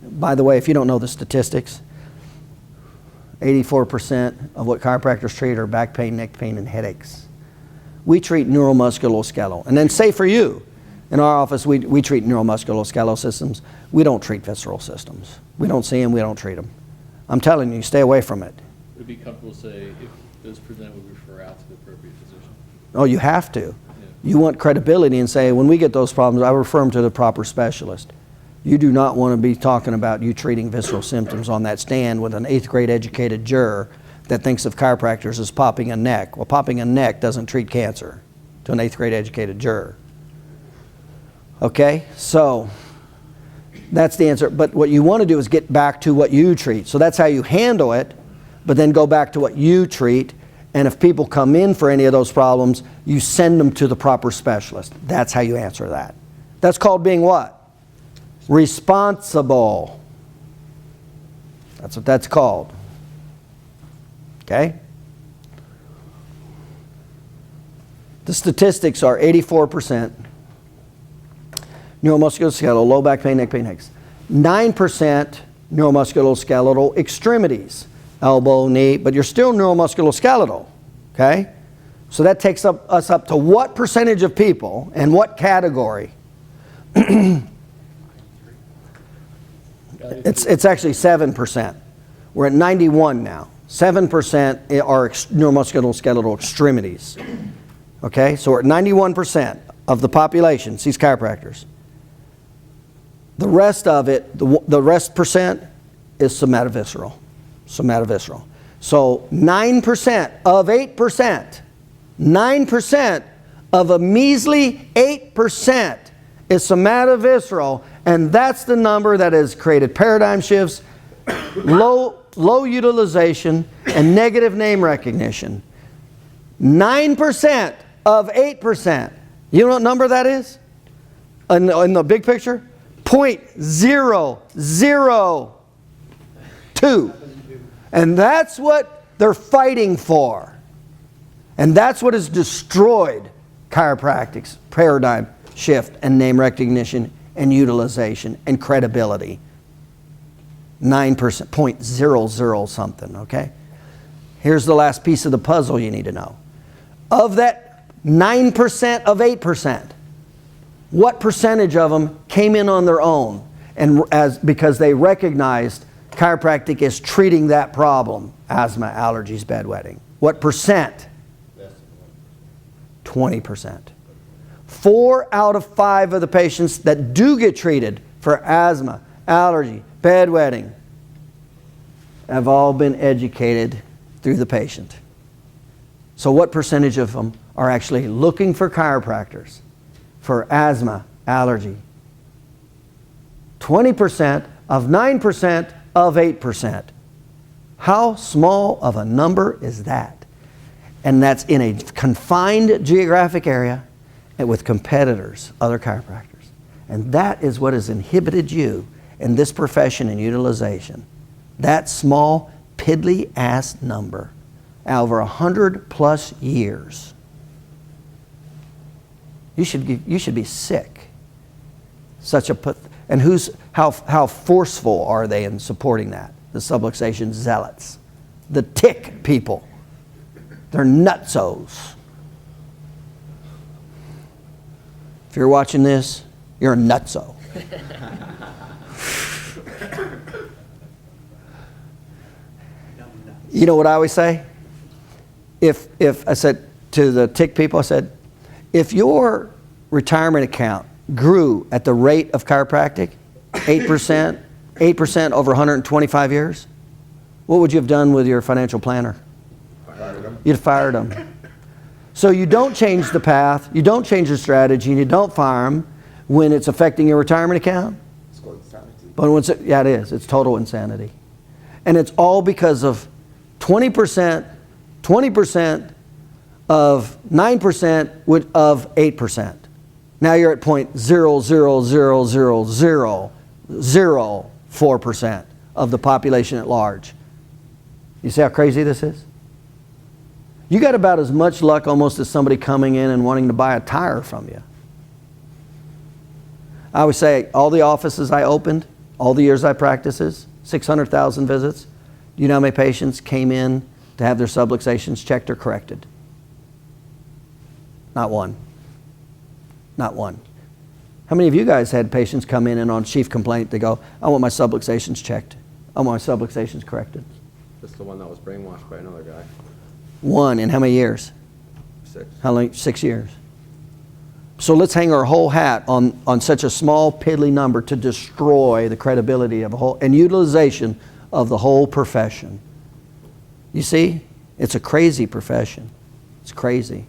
By the way, if you don't know the statistics, 84% of what chiropractors treat are back pain, neck pain, and headaches. We treat neuromusculoskeletal. And then say for you, in our office, we treat neuromusculoskeletal systems. We don't treat visceral systems. We don't see them, we don't treat them. I'm telling you, stay away from it. Would it be comfortable to say if those present, we refer out to the appropriate physician? Oh, you have to. Yeah. You want credibility and say, when we get those problems, I refer them to the proper specialist. You do not want to be talking about you treating visceral symptoms on that stand with an 8th grade educated juror that thinks of chiropractors as popping a neck. Well, popping a neck doesn't treat cancer to an 8th grade educated juror. Okay, so that's the answer. But what you want to do is get back to what you treat. So that's how you handle it, but then go back to what you treat. And if people come in for any of those problems, you send them to the proper specialist. That's how you answer that. That's called being what? Responsible. That's what that's called. Okay? The statistics are 84% neuromusculoskeletal, low back pain, neck pain, headaches. 9% neuromusculoskeletal extremities, elbow, knee, but you're still neuromusculoskeletal. Okay? So that takes us up to what percentage of people and what category? It's actually 7%. We're at 91 now. 7% are neuromusculoskeletal extremities. Okay, so we're at 91% of the population sees chiropractors. The rest of it, the rest percent is somatovisceral. Somatovisceral. So 9% of 8%, 9% of a measly 8% is somatovisceral, and that's the number that has created paradigm shifts, low utilization, and negative name recognition. 9% of 8%. You know what number that is? In the big picture? 0.002. And that's what they're fighting for. And that's what has destroyed chiropractic's paradigm shift and name recognition and utilization and credibility. 9%, 0.00 something, okay? Here's the last piece of the puzzle you need to know. Of that 9% of 8%, what percentage of them came in on their own and because they recognized chiropractic is treating that problem, asthma, allergies, bedwetting? What percent? 20%. 4 out of 5 of the patients that do get treated for asthma, allergy, bedwetting have all been educated through the patient. So what percentage of them are actually looking for chiropractors for asthma, allergy? 20% of 9% of 8%. How small of a number is that? And that's in a confined geographic area and with competitors, other chiropractors. And that is what has inhibited you in this profession and utilization. That small, piddly ass number over 100+ years. You should be sick. And how forceful are they in supporting that? The subluxation zealots, the tick people. They're nutsos. If you're watching this, you're a nutso. You know what I always say? If I said to the tick people, I said, if your retirement account grew at the rate of chiropractic, 8% over 125 years, what would you have done with your financial planner? Fired them. You'd have fired them. So you don't change the path, you don't change the strategy, and you don't fire them when it's affecting your retirement account. It's called insanity. But when yeah, it is. It's total insanity. And it's all because of 20% of 9% of 8%. Now you're at 0.0000004% of the population at large. You see how crazy this is? You got about as much luck almost as somebody coming in and wanting to buy a tire from you. I would say all the offices I opened, all the years I practices, 600,000 visits. Do you know how many patients came in to have their subluxations checked or corrected? Not one. Not one. How many of you guys had patients come in and on chief complaint, they go, I want my subluxations checked. I want my subluxations corrected. Just the one that was brainwashed by another guy. One in how many years? 6. How long? 6 years. So let's hang our whole hat on such a small, piddly number to destroy the credibility of a whole and utilization of the whole profession. You see? It's a crazy profession. It's crazy.